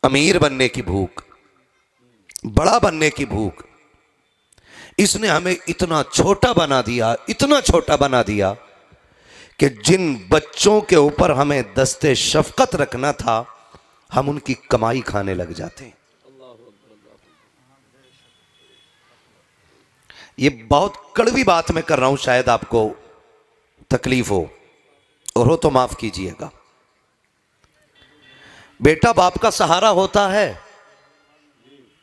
अमीर बनने की भूख, बड़ा बनने की भूख, इसने हमें इतना छोटा बना दिया, इतना छोटा बना दिया कि जिन बच्चों के ऊपर हमें दस्ते शफकत रखना था, हम उनकी कमाई खाने लग जाते हैं। ये बहुत कड़वी बात मैं कर रहा हूं, शायद आपको तकलीफ हो, और हो तो माफ कीजिएगा। बेटा बाप का सहारा होता है,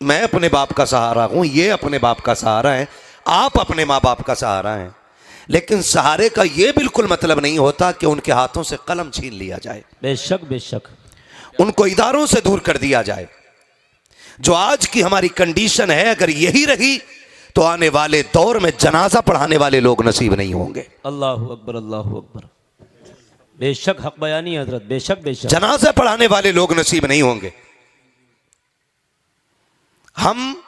मैं अपने बाप का सहारा हूं, ये अपने बाप का सहारा है, आप अपने माँ बाप का सहारा हैं, लेकिन सहारे का यह बिल्कुल मतलब नहीं होता कि उनके हाथों से कलम छीन लिया जाए। बेशक बेशक, उनको इदारों से दूर कर दिया जाए। जो आज की हमारी कंडीशन है, अगर यही रही तो आने वाले दौर में जनाजा पढ़ाने वाले लोग नसीब नहीं होंगे। अल्लाहु अकबर, अल्लाहु अकबर। बेशक हक बयानी हजरत, बेशक बेशक, जनाजा पढ़ाने वाले लोग नसीब नहीं होंगे। हम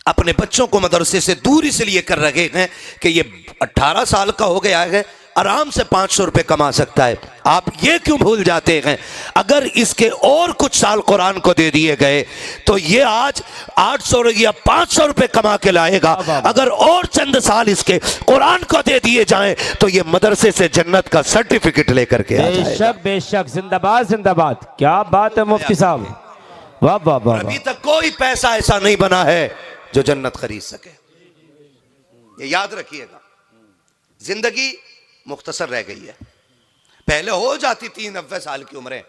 अपने बच्चों को मदरसे से दूर इसलिए कर रहे हैं कि ये 18 साल का हो गया है, आराम से 500 रुपए कमा सकता है। आप ये क्यों भूल जाते हैं, अगर इसके और कुछ साल कुरान को दे दिए गए तो ये आज 800 या 500 रुपए कमा के लाएगा। अगर और चंद साल इसके कुरान को दे दिए जाएं तो ये मदरसे से जन्नत का सर्टिफिकेट लेकर के आ जाएगा। बेशक बेशक, जिंदाबाद जिंदाबाद, क्या बात है मुफ्ती साहब, वाह वाह वाह। अभी तक कोई पैसा ऐसा नहीं बना है जो जन्नत खरीद सके, ये याद रखिएगा। जिंदगी मुख्तसर रह गई है, पहले हो जाती थी 90 साल की उम्रें,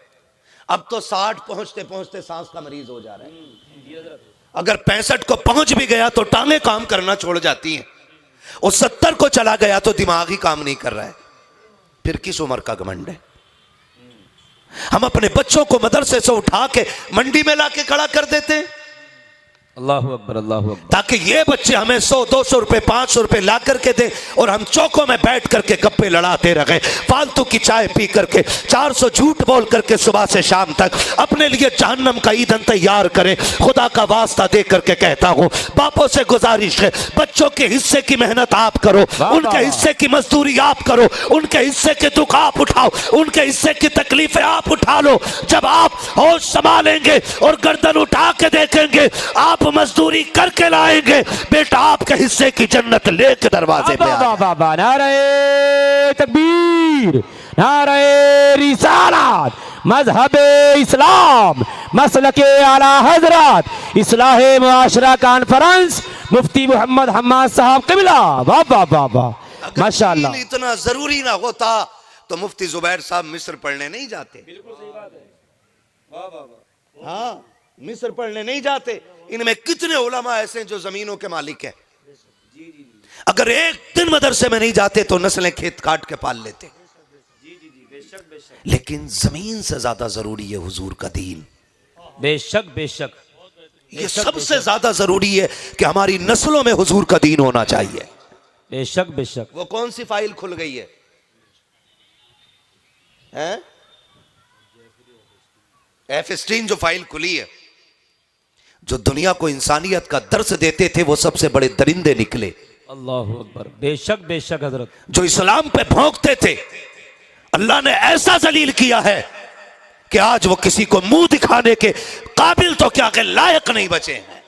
अब तो 60 पहुंचते पहुंचते सांस का मरीज हो जा रहा है। अगर 65 को पहुंच भी गया तो टांगे काम करना छोड़ जाती हैं, और 70 को चला गया तो दिमाग ही काम नहीं कर रहा है। फिर किस उम्र का घमंड है। हम अपने बच्चों को मदरसे से उठा के मंडी में लाके खड़ा कर देते हैं, अल्लाहु अकबर, अल्लाहु अकबर, ताकि ये बच्चे हमें 100-200 रुपए 500 रुपए ला करके दे, और हम चौकों में बैठ करके गप्पे लड़ाते रहे, फालतू की चाय पी करके 400 झूठ बोल करके सुबह से शाम तक अपने लिए जहन्नम का ईंधन तैयार करें। खुदा का वास्ता दे करके कहता हूं, बापों से गुजारिश है, बच्चों के हिस्से की मेहनत आप करो, उनके हिस्से की मजदूरी आप करो, उनके हिस्से के दुख आप उठाओ, उनके हिस्से की तकलीफें आप उठा लो। जब आप होश संभालेंगे और गर्दन उठा के देखेंगे, आप मजदूरी करके लाएंगे, बेटा आपके हिस्से की जन्नत लेके दरवाजे पे आ। नारे तकबीर, नारे रिसालत, मजहबे इस्लाम, मसलके आला हजरत, इस्लाहे मुआशरा कॉन्फ्रेंस, मुफ्ती मोहम्मद हम्माद साहब कबिला, वाह वाह वाह वाह, माशाअल्लाह। इतना जरूरी ना होता तो मुफ्ती जुबैर साहब मिस्र पढ़ने नहीं जाते। बिल्कुल सही बात है, वाह वाह वाह। हाँ, मिस्र पढ़ने नहीं जाते। इनमें कितने उलमा ऐसे हैं जो जमीनों के मालिक हैं, अगर एक दिन मदरसे में नहीं जाते तो नस्लें खेत काट के पाल लेते। लेकिन जमीन से ज्यादा जरूरी है हुजूर का दीन। बेशक बेशक, ये सबसे ज्यादा जरूरी है कि हमारी नस्लों में हुजूर का दीन होना चाहिए। बेशक बेशक। वो कौन सी फाइल खुल गई है, हैं? एफस्टीन जो फाइल खुली है, जो दुनिया को इंसानियत का दर्स देते थे वो सबसे बड़े दरिंदे निकले। अल्लाहु अकबर, बेशक बेशक हजरत। जो इस्लाम पे भौंकते थे, अल्लाह ने ऐसा जलील किया है कि आज वो किसी को मुंह दिखाने के काबिल तो क्या के लायक नहीं बचे हैं।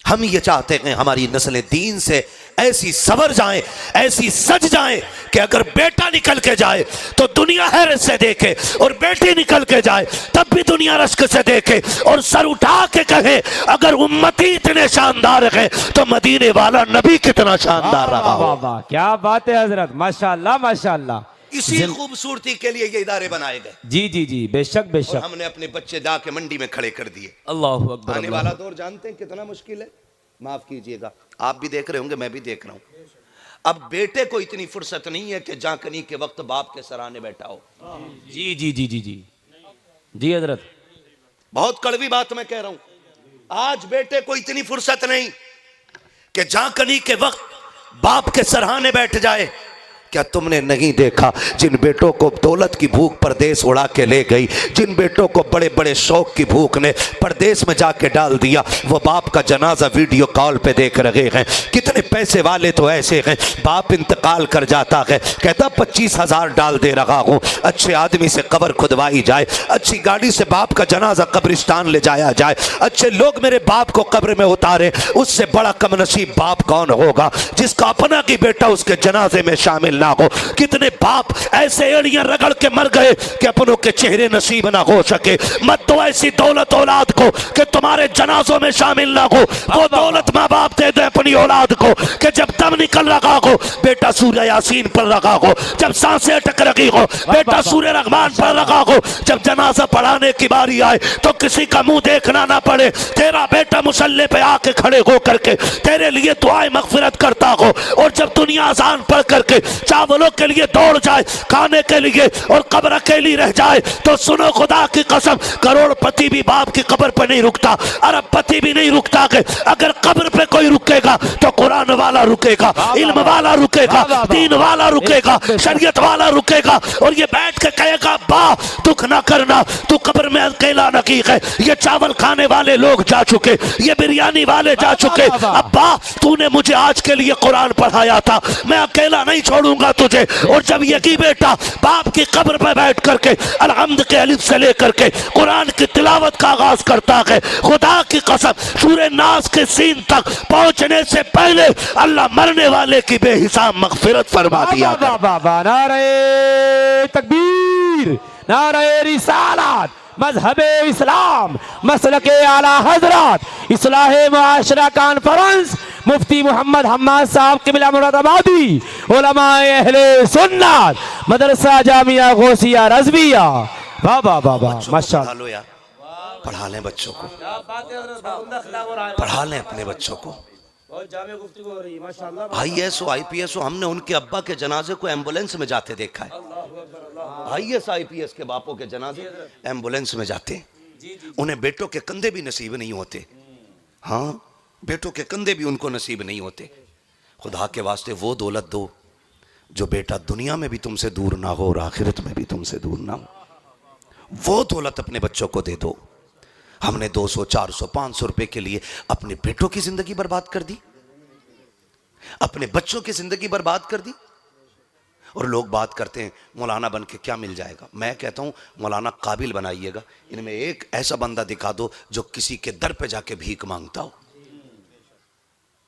हम ये चाहते हैं हमारी नस्लें दीन से ऐसी सवर जाएं, ऐसी सज जाएं कि अगर बेटा निकल के जाए तो दुनिया हैरत से देखे, और बेटी निकल के जाए तब भी दुनिया रश्क से देखे, और सर उठा के कहे अगर उम्मती इतने शानदार है तो मदीने वाला नबी कितना शानदार रहा हो। वाह, क्या बात है हजरत, माशाअल्लाह माशाअल्लाह। इसी खूबसूरती के लिए ये इदारे बनाए गए। जी जी जी, बेशक बेशक। हमने अपने बच्चे जाके मंडी में खड़े कर दिए। अल्लाहु अकबर। आने वाला दौर जानते हैं कितना मुश्किल है, माफ कीजिएगा, आप भी देख रहे होंगे, मैं भी देख रहा हूं। अब बेटे को इतनी फुर्सत नहीं है कि जाकनी के वक्त बाप के सराहने बैठा हो। जी जी जी जी जी जी हजरत, बहुत कड़वी बात मैं कह रहा हूं। आज बेटे को इतनी फुर्सत नहीं कि जाकनी के वक्त बाप के सराहने बैठ जाए, क्या तुमने नहीं देखा जिन बेटों को दौलत की भूख परदेश उड़ा के ले गई, जिन बेटों को बड़े बड़े शौक की भूख ने परदेश में जाके डाल दिया, वो बाप का जनाजा वीडियो कॉल पे देख रहे हैं। कितने पैसे वाले तो ऐसे हैं, बाप इंतकाल कर जाता है, कहता 25,000 डाल दे रहा हूँ, अच्छे आदमी से कब्र खुदवाई जाए, अच्छी गाड़ी से बाप का जनाजा कब्रिस्तान ले जाया जाए, अच्छे लोग मेरे बाप को कब्र में उतारे। उससे बड़ा कमनसीब बाप कौन होगा जिसका अपना की बेटा उसके जनाजे में शामिल ना हो। कितने बाप ऐसे एड़ियां रगड़ के मर गए कि अपनों के चेहरे नसीब ना हो सके। मत तो ऐसी दौलत औलाद को कि तुम्हारे जनाजों में शामिल ना हो। वो दौलत माँ बाप दे दे अपनी औलाद को कि जब दम निकल रहा हो बेटा सूर्य यासीन पढ़ रहा हो, जब सांसें अटक रही हो बेटा सूर्य रहमान पढ़ रहा हो, जब जनाजा पढ़ाने की बारी आए तो किसी का मुंह देखना ना पड़े, तेरा बेटा मुसल्ले पे आके खड़े हो करके तेरे लिए दुआएं मगफिरत करता हो। और जब दुनिया आसान पढ़ करके चावलों के लिए दौड़ जाए खाने के लिए और कब्र अकेली रह जाए, तो सुनो खुदा की कसम, करोड़पति भी बाप की कब्र पे नहीं रुकता, अरबपति भी नहीं रुकता। अगर कब्र पे कोई रुकेगा तो कुरान वाला रुकेगा, इल्म वाला रुकेगा, दीन वाला रुकेगा, शरीयत वाला रुकेगा। और ये बैठ के कहेगा बा दुख ना करना, तू कब्र में अकेला नहीं है, ये चावल खाने वाले लोग जा चुके, ये बिरयानी वाले जा चुके, अब्बा तूने मुझे आज के लिए कुरान पढ़ाया था, मैं अकेला नहीं छोड़ूंगा तुझे। और जब यही बेटा बाप की कब्र पर बैठ करके अलहम्द के अलिफ से लेकर के कुरान की तिलावत का आगाज करता है, खुदा की कसम सूरे नास के सीन तक पहुंचने से पहले अल्लाह मरने वाले की बेहिसाब मगफिरत फरमा दिया। नारे तकबीर, नारे रिसालत, मजहबे इस्लाम, मसलके आला हजरत, इस्लाहे मुआशरा कॉन्फ्रेंस, मुफ्ती मोहम्मद हम्माद साहब किबला मुरादाबादी, उलमाए अहले सुन्नत, मदरसा जामिया गौसिया रज़विया। वाह वाह वाह वाह, माशाअल्लाह। पढ़ा लें बच्चों को, पढ़ा लें अपने बच्चों को। IAS हो IPS हो, हमने उनके अब्बा के जनाजे को एम्बुलेंस में जाते देखा है। IAS IPS के बापों के जनाजे एम्बुलेंस में जाते हैं, उन्हें बेटों के कंधे भी नसीब नहीं होते। हाँ, बेटों के कंधे भी उनको नसीब नहीं होते। खुदा के वास्ते वो दौलत दो जो बेटा दुनिया में भी तुमसे दूर ना हो और आखिरत में भी तुमसे दूर ना हो। वो दौलत अपने बच्चों को दे दो। हमने 200, 400, 500 रुपए के लिए अपने बेटों की जिंदगी बर्बाद कर दी, अपने बच्चों की जिंदगी बर्बाद कर दी। और लोग बात करते हैं मौलाना बन के क्या मिल जाएगा। मैं कहता हूं मौलाना काबिल बनाइएगा, इनमें एक ऐसा बंदा दिखा दो जो किसी के दर पे जाके भीख मांगता हो,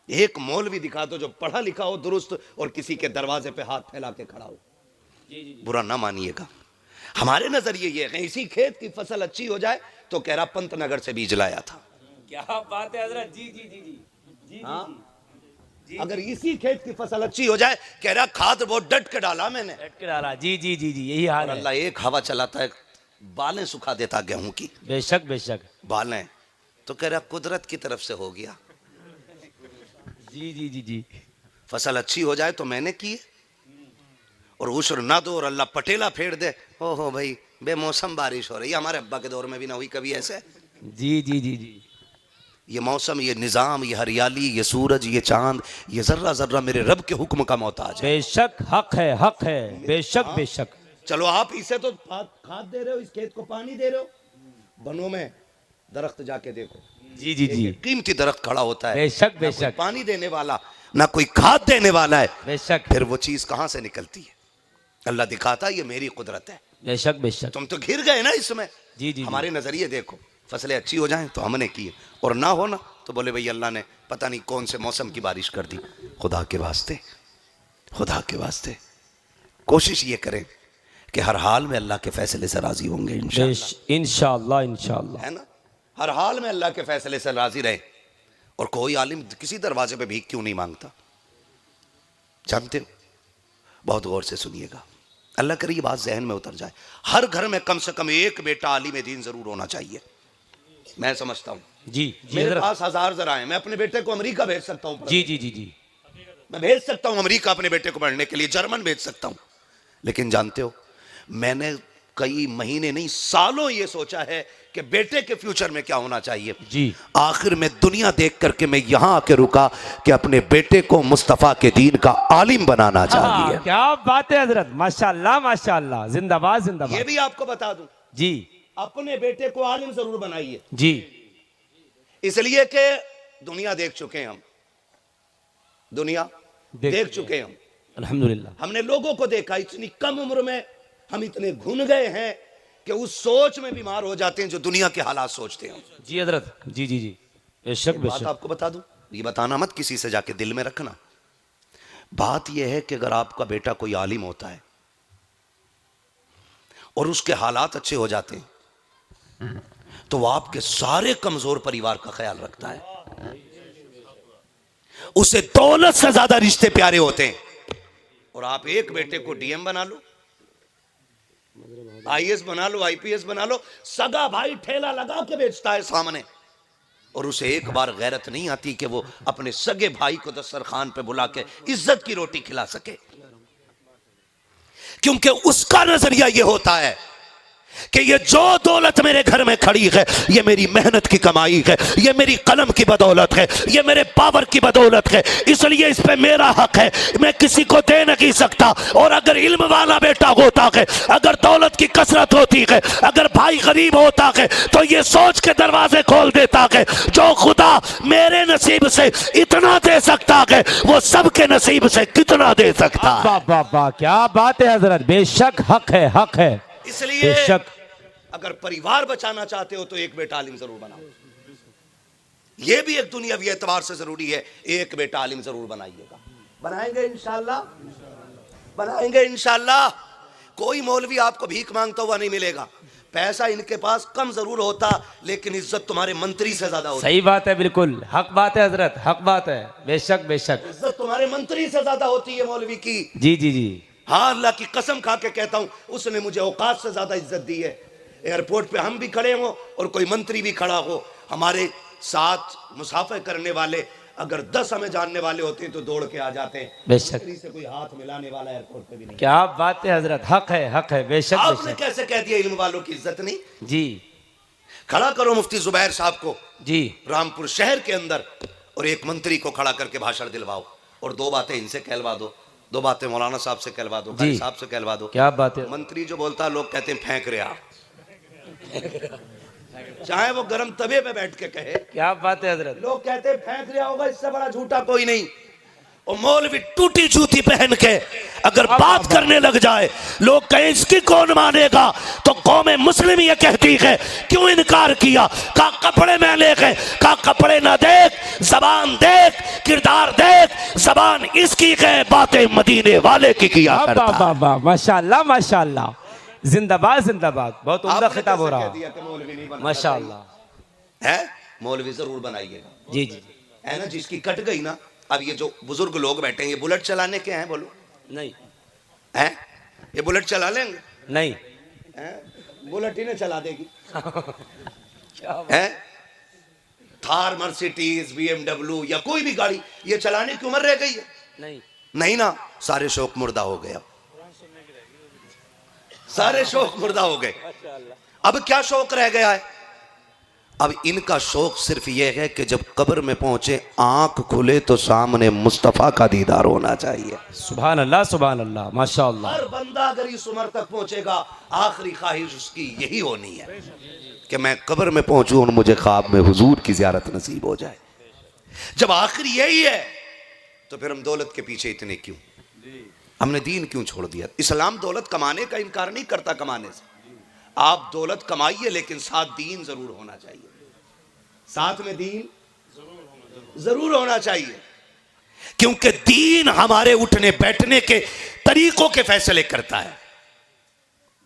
एक मौलवी दिखा दो जो पढ़ा लिखा हो दुरुस्त और किसी के दरवाजे पे हाथ फैला के खड़ा हो। बुरा ना मानिएगा, हमारे नजरिए ये है इसी खेत की फसल अच्छी हो जाए तो कह रहा पंतनगर से बीज लाया था। क्या बात है हजरत, जी जी जी जी, हाँ? अगर इसी खेत की फसल अच्छी हो जाए कह रहा खाद बहुत डट के डाला मैंने, डट के डाला। जी जी जी जी, यही हाल है। अल्लाह एक हवा चलाता है बालें सुखा देता गेहूं की। बेशक बेशक, बालें तो कह रहा कुदरत की तरफ से हो गया। जी जी जी जी, फसल अच्छी हो जाए तो मैंने की और उशर ना दो और अल्लाह पटेला फेर दे, ओ हो भाई बेमौसम बारिश हो रही है। हमारे अब्बा के दौर में भी ना हुई कभी ऐसे। जी जी जी जी, ये मौसम, ये निज़ाम, ये हरियाली, ये सूरज, ये चांद, ये जर्रा जर्रा मेरे रब के हुक्म का मोहताज है। बेशक हक है, हक है, बेशक बेशक। चलो आप इसे तो खाद दे रहे हो, इस खेत को पानी दे रहे हो, बनों में दरख्त जाके देखो। जी जी जी, कीमती दरख्त खड़ा होता है, बेशक ना बेशक, कोई पानी देने वाला ना कोई खाद देने वाला है, बेशक। फिर वो चीज कहां से निकलती है? अल्लाह दिखाता है ये मेरी कुदरत है। बेशक बेशक, तुम तो घिर गए ना इसमें। जी जी, हमारे नजरिए देखो, फसलें अच्छी हो जाएं तो हमने की और ना हो ना तो बोले भाई अल्लाह ने पता नहीं कौन से मौसम की बारिश कर दी। खुदा के वास्ते, खुदा के वास्ते कोशिश ये करें कि हर हाल में अल्लाह के फैसले से राजी होंगे इंशाअल्लाह, इंशाअल्लाह, है ना। हर हाल में अल्लाह के फैसले से राजी रहे। और कोई आलिम किसी दरवाजे पे भीख क्यों नहीं मांगता जानते हो? बहुत गौर से सुनिएगा, अल्लाह करे ये बात जहन में उतर जाए। हर घर में कम से कम एक बेटा आलिम दीन जरूर होना चाहिए। मैं समझता हूँ जी, मेरे पास 1000 जरा है, मैं अपने बेटे को अमेरिका भेज सकता हूँ। जी जी जी जी, मैं भेज सकता हूँ अमेरिका अपने बेटे को पढ़ने के लिए, जर्मन भेज सकता हूँ। लेकिन जानते हो मैंने कई महीने नहीं सालों ये सोचा है कि बेटे के फ्यूचर में क्या होना चाहिए जी। आखिर में दुनिया देख करके मैं यहां आके रुका कि अपने बेटे को मुस्तफा के दीन का आलिम बनाना चाहिए। क्या बात है हजरत, माशाल्लाह माशाल्लाह, जिंदाबाद ये जिंदाबाद। भी आपको बता दूं, जी अपने बेटे को आलिम जरूर बनाइए, जी इसलिए कि दुनिया देख चुके हैं हम, दुनिया देख चुके हैं हम। अल्हम्दुलिल्लाह। हमने लोगों को देखा, इतनी कम उम्र में हम इतने घुन गए हैं कि उस सोच में बीमार हो जाते हैं जो दुनिया के हालात सोचते हैं। जी हजरत, जी जी जी, बेशक बात बेशक। आपको बता दूं, ये बताना मत किसी से, जाके दिल में रखना। बात यह है कि अगर आपका बेटा कोई आलिम होता है और उसके हालात अच्छे हो जाते हैं तो वह आपके सारे कमजोर परिवार का ख्याल रखता है, उसे दौलत से ज्यादा रिश्ते प्यारे होते हैं। और आप एक बेटे को डीएम बना लो, आईएएस बना लो, आईपीएस बना लो, सगा भाई ठेला लगा के बेचता है सामने, और उसे एक बार गैरत नहीं आती कि वो अपने सगे भाई को दस्तरखान पे बुला के इज्जत की रोटी खिला सके, क्योंकि उसका नजरिया ये होता है कि ये जो दौलत मेरे घर में खड़ी है ये मेरी मेहनत की कमाई है, ये मेरी कलम की बदौलत है, ये मेरे पावर की बदौलत है, इसलिए इस पे मेरा हक है, मैं किसी को दे नहीं सकता। और अगर इल्म वाला बेटा होता है, अगर दौलत की कसरत होती है, अगर भाई गरीब होता है तो ये सोच के दरवाजे खोल देता है जो खुदा मेरे नसीब से इतना दे सकता है वो सबके नसीब से कितना दे सकता है। वाह वाह वाह, क्या बात है हजरत, बेशक हक है, हक है। इसलिए बेशक। अगर परिवार बचाना चाहते हो तो एक बेटा आलिम जरूर बनाओ, यह भी एक दुनियावी एतबार से जरूरी है, एक बेटा आलिम जरूर बनाइएगा। बनाएंगे इंशाल्लाह, बनाएंगे इंशाल्लाह। कोई मौलवी आपको भीख मांगता हुआ नहीं मिलेगा, पैसा इनके पास कम जरूर होता लेकिन इज्जत तुम्हारे मंत्री से ज्यादा होती। सही बात है, बिल्कुल हक बात है हजरत, हक बात है, बेशक बेशक। इज्जत तुम्हारे मंत्री से ज्यादा होती है मौलवी की। जी जी जी। हाँ, अल्लाह की कसम खा के कहता हूं, उसने मुझे औकात से ज्यादा इज्जत दी है। एयरपोर्ट पे हम भी खड़े हो और कोई मंत्री भी खड़ा हो, हमारे साथ मुसाफिर करने वाले अगर 10 हमें जानने वाले होते हैं तो दौड़ के आ जाते हैं, बेशक। मंत्री से कोई हाथ मिलाने वाला एयरपोर्ट पे भी नहीं। क्या बात है हजरत, हक है, हक है, बेशक आपने बेशक। कैसे कह दिया इल्म वालों की इज्जत नहीं? जी खड़ा करो मुफ्ती जुबैर साहब को जी। रामपुर शहर के अंदर और एक मंत्री को खड़ा करके भाषण दिलवाओ और 2 बातें इनसे कहलवा दो, 2 बातें मौलाना साहब से कहलवा दो, कारी साहब से कहलवा दो। क्या बात है। मंत्री जो बोलता है लोग कहते हैं फेंक रहे आप, चाहे वो गरम तवे पे बैठ के कहे। क्या बात है हजरत। लोग कहते हैं फेंक रहा होगा, इससे बड़ा झूठा कोई नहीं। और मौलवी टूटी जूती पहन के अगर बात करने लग जाए, लोग कहें इसकी कौन मानेगा, तो कौम मुस्लिम ये कहती है क्यों इनकार किया, का कपड़े मैले गए, का कपड़े ना देख, जबान देख, किरदार देख, जबान इसकी है, बातें मदीने वाले की किया करता है। वाह वाह, माशाल्लाह माशाल्लाह, जिंदाबाद जिंदाबाद, बहुत उम्दा खिताब हो रहा है, माशाल्लाह। है मौलवी जरूर बनाइएगा। जी जी। है ना, जिसकी कट गई ना, अब ये जो बुजुर्ग लोग बैठे हैं ये बुलेट चलाने के हैं, बोलो नहीं हैं, ये बुलेट चला लेंगे? नहीं हैं? बुलेट ही ना चला देगी। हैं? थार, मर्सिडीज, बीएमडब्ल्यू या कोई भी गाड़ी ये चलाने की उम्र रह गई है? नहीं नहीं ना, सारे शौक मुर्दा हो गए, सारे शौक मुर्दा हो गए। अब क्या शौक रह गया है? अब इनका शौक सिर्फ यह है कि जब कब्र में पहुंचे आंख खुले तो सामने मुस्तफा का दीदार होना चाहिए। सुभान अल्लाह सुभान अल्लाह, माशाअल्लाह। हर बंदा अगर इस उम्र तक पहुंचेगा आखिरी ख्वाहिश उसकी यही होनी है कि मैं कब्र में पहुंचूं और मुझे ख्वाब में हुजूर की ज़ियारत नसीब हो जाए। जब आखिरी यही है तो फिर हम दौलत के पीछे इतने क्यों, हमने दीन क्यों छोड़ दिया? इस्लाम दौलत कमाने का इनकार नहीं करता, कमाने से आप दौलत कमाइए लेकिन साथ दीन जरूर होना चाहिए, साथ में दीन जरूर होना चाहिए, क्योंकि दीन हमारे उठने बैठने के तरीकों के फैसले करता है।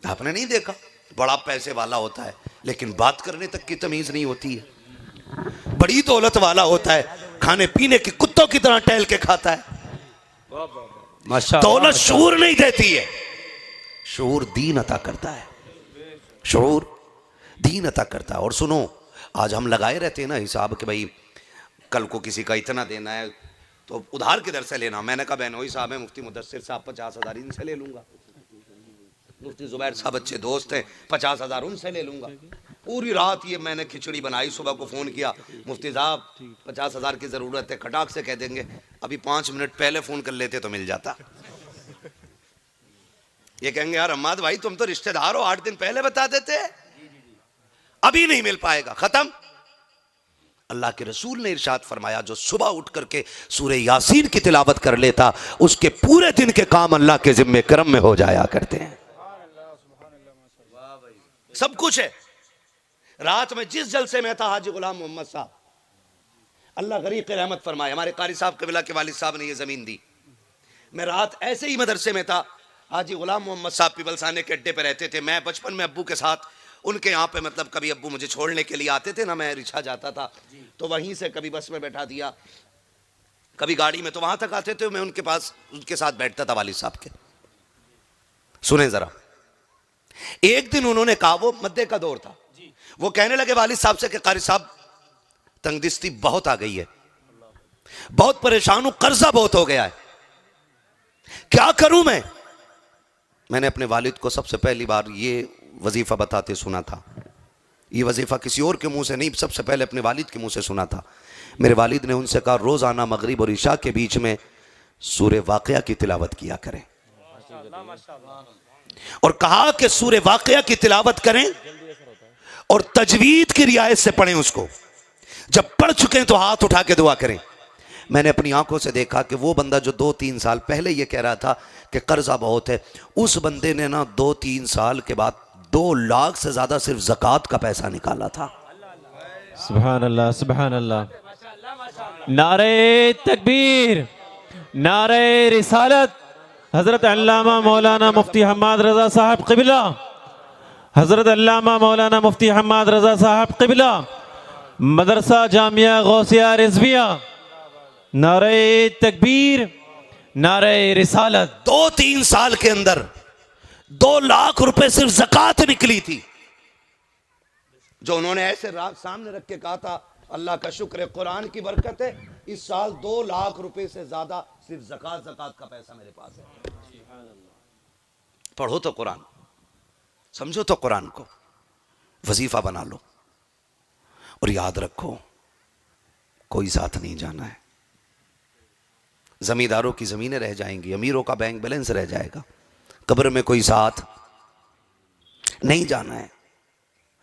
आपने नहीं देखा, बड़ा पैसे वाला होता है लेकिन बात करने तक की तमीज नहीं होती है, बड़ी दौलत वाला होता है खाने पीने की कुत्तों की तरह टहल के खाता है। दौलत शऊर नहीं देती है, शऊर दीन अता करता है, शऊर दीन अता करता है। और सुनो, आज हम लगाए रहते हैं ना हिसाब कि भाई कल को किसी का इतना देना है तो उधार किधर से लेना। मैंने कहा बहनोई साहब है, मुफ्ती मुदस्सिर साहब 50,000 इनसे ले लूंगा। मुफ्ती जुबैर साहब अच्छे दोस्त हैं, 50,000 उनसे ले लूंगा। पूरी रात ये मैंने खिचड़ी बनाई, सुबह को फ़ोन किया, मुफ्ती साहब 50,000 की ज़रूरत है। खटाक से कह देंगे अभी 5 मिनट पहले फ़ोन कर लेते तो मिल जाता। ये कहेंगे यार अम्माद भाई तुम तो रिश्तेदार हो, 8 दिन पहले बता देते, अभी नहीं मिल पाएगा, खत्म। अल्लाह के रसूल ने इरशाद फरमाया जो सुबह उठ करके सूरह यासीन की तिलावत कर लेता उसके पूरे दिन के काम अल्लाह के जिम्मे करम में हो जाया करते हैं। सब कुछ है। रात में जिस जलसे में था हाजी गुलाम मोहम्मद साहब, अल्लाह गरीक रहमत फरमाए, हमारे कारी साहब कबिला के वालिद साहब ने ये जमीन दी। मैं रात ऐसे ही मदरसे में था, हाजी गुलाम मोहम्मद साहब पिबलसाने के अड्डे पे रहते थे। मैं बचपन में अब्बू के साथ उनके यहाँ पे मतलब कभी अब्बू मुझे छोड़ने के लिए आते थे ना, मैं रिक्शा जाता था तो वहीं से कभी बस में बैठा दिया, कभी गाड़ी में, तो वहां तक आते थे, मैं उनके पास उनके साथ बैठता था वालिद साहब के। सुने जरा, एक दिन उन्होंने कहा, वो मद्दे का दौर था, वो कहने लगे वालिद साहब से कि कारी साहब तंगदिस्ती बहुत आ गई है, बहुत परेशान हूं, कर्जा बहुत हो गया है, क्या करूं मैं। मैंने अपने वालिद को सबसे पहली बार ये वजीफा बताते सुना था। ये वजीफा किसी और के मुंह से नहीं, सबसे पहले अपने वालिद के मुंह से सुना था। मेरे वालिद ने उनसे कहा रोजाना मगरिब और इशा के बीच में सूरह वाक़िया की तिलावत किया करें, और कहा कि सूरह वाक़िया की तिलावत करें और तजवीद की रियायत से पढ़ें उसको। जब पढ़ चुके हैं तो हाथ उठा के दुआ करें। मैंने अपनी आंखों से देखा कि वो बंदा जो 2-3 साल पहले ये कह रहा था कि कर्जा बहुत है, उस बंदे ने ना 2-3 साल के बाद 2 लाख से ज्यादा सिर्फ ज़कात का पैसा निकाला था। सुभान अल्लाह, सुभान अल्लाह। नारे तकबीर, नारे रिसालत। हजरत अल्लामा मौलाना मुफ्ती हम्माद रजा साहब क़िबला, हजरत अल्लामा मौलाना मुफ्ती हम्माद रजा साहब क़िबला, मदरसा जामिया गौसिया रिजविया। नारे तकबीर, नारे रिसालत। 2-3 साल के अंदर 2 लाख रुपए सिर्फ ज़कात निकली थी, जो उन्होंने ऐसे सामने रख के कहा था अल्लाह का शुक्र है, कुरान की बरकत है, इस साल 2 लाख रुपए से ज्यादा सिर्फ ज़कात का पैसा मेरे पास है। पढ़ो तो कुरान, समझो तो कुरान को, वजीफा बना लो, और याद रखो कोई साथ नहीं जाना है। जमींदारों की जमीनें रह जाएंगी, अमीरों का बैंक बैलेंस रह जाएगा, कब्र में कोई साथ नहीं जाना है।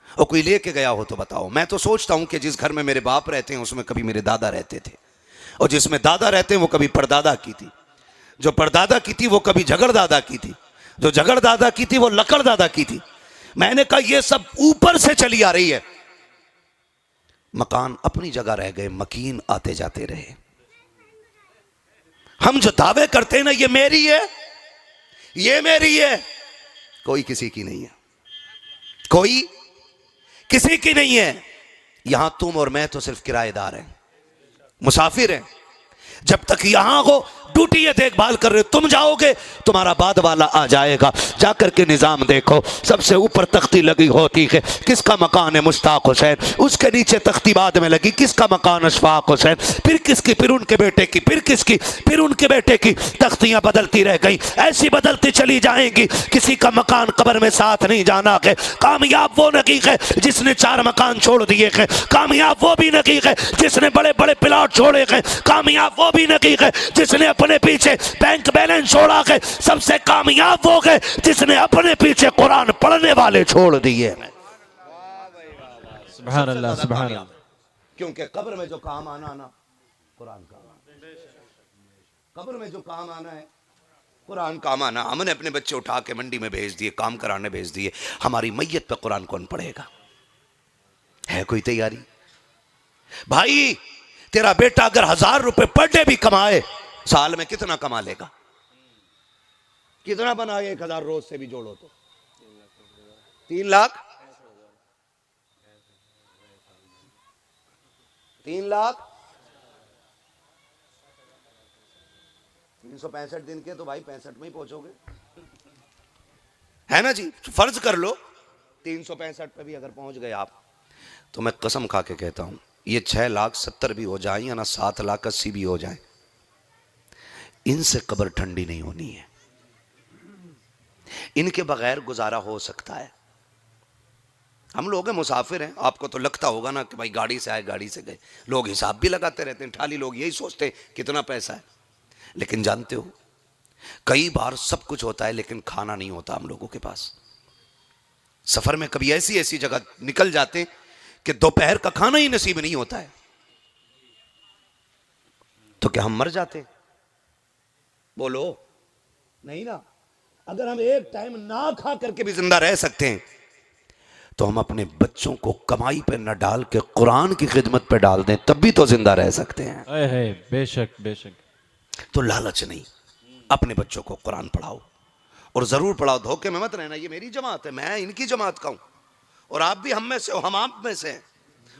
और कोई लेके गया हो तो बताओ। मैं तो सोचता हूं कि जिस घर में मेरे बाप रहते हैं उसमें कभी मेरे दादा रहते थे, और जिसमें दादा रहते हैं वो कभी परदादा की थी, जो परदादा की थी वो कभी झगड़ दादा की थी, जो झगड़ दादा की थी वो लकड़ दादा की थी। मैंने कहा ये सब ऊपर से चली आ रही है। मकान अपनी जगह रह गए, मकीन आते जाते रहे। हम जो दावे करते हैं ना ये मेरी है, ये मेरी है, कोई किसी की नहीं है, कोई किसी की नहीं है। यहां तुम और मैं तो सिर्फ किराएदार हैं, मुसाफिर हैं। जब तक यहां हो ड्यूटी ये देखभाल कर रहे हो, तुम जाओगे तुम्हारा बाद वाला आ जाएगा। जाकर के निजाम देखो, सबसे ऊपर तख्ती लगी होती है किसका मकान है मुश्ताक हुसैन, उसके नीचे तख्ती बाद में लगी किसका मकान अशफाक हुसैन, फिर किसकी, फिर उनके बेटे की, फिर किसकी, फिर उनके बेटे की। तख्तियां बदलती रह गई, ऐसी बदलती चली जाएंगी, किसी का मकान कब्र में साथ नहीं जाना है। कामयाब वो नगी है जिसने 4 मकान छोड़ दिए हैं, कामयाब वो भी नगी है जिसने बड़े बड़े प्लॉट छोड़े हैं, कामयाब वो भी नगी है जिसने अपने पीछे बैंक बैलेंस छोड़ा है, सबसे कामयाब वो है जिसने अपने पीछे कुरान पढ़ने वाले छोड़ दिए हैं। सुभान अल्लाह, सुभान अल्लाह। क्योंकि कब्र में जो काम आना ना कुरान काम आना, कब्र में जो काम आना है कुरान काम आना। हमने अपने बच्चे उठा के मंडी में भेज दिए, काम कराने भेज दिए, हमारी मैयत पे कुरान कौन पढ़ेगा? है कोई तैयारी? भाई तेरा बेटा अगर 1000 रुपए पर डे भी कमाए, साल में कितना कमा लेगा? कितना बनाए? 1000 रोज से भी जोड़ो तो 3 लाख, 3 लाख 365 दिन के तो भाई 65 में ही पहुंचोगे, है ना जी? फर्ज कर लो 365 पे भी अगर पहुंच गए आप, तो मैं कसम खा के कहता हूं ये 6,70,000 भी हो जाए या ना 7,80,000 भी हो जाए, इनसे कब्र ठंडी नहीं होनी है। इनके बगैर गुजारा हो सकता है? हम लोग हैं, मुसाफिर हैं। आपको तो लगता होगा ना कि भाई गाड़ी से आए गाड़ी से गए, लोग हिसाब भी लगाते रहते हैं, ठाली लोग यही सोचते हैं कितना पैसा है। लेकिन जानते हो कई बार सब कुछ होता है लेकिन खाना नहीं होता हम लोगों के पास। सफर में कभी ऐसी ऐसी जगह निकल जाते हैं कि दोपहर का खाना ही नसीब नहीं होता है, तो क्या हम मर जाते हैं? बोलो नहीं ना। अगर हम एक टाइम ना खा करके भी जिंदा रह सकते हैं तो हम अपने बच्चों को कमाई पे न डाल के कुरान की खिदमत पे डाल दें, तब भी तो जिंदा रह सकते हैं। बेशक बेशक। तो लालच नहीं, अपने बच्चों को कुरान पढ़ाओ और जरूर पढ़ाओ। धोखे में मत रहना, ये मेरी जमात है, मैं इनकी जमात का हूं और आप भी हम में से हो, हम आप में से हैं।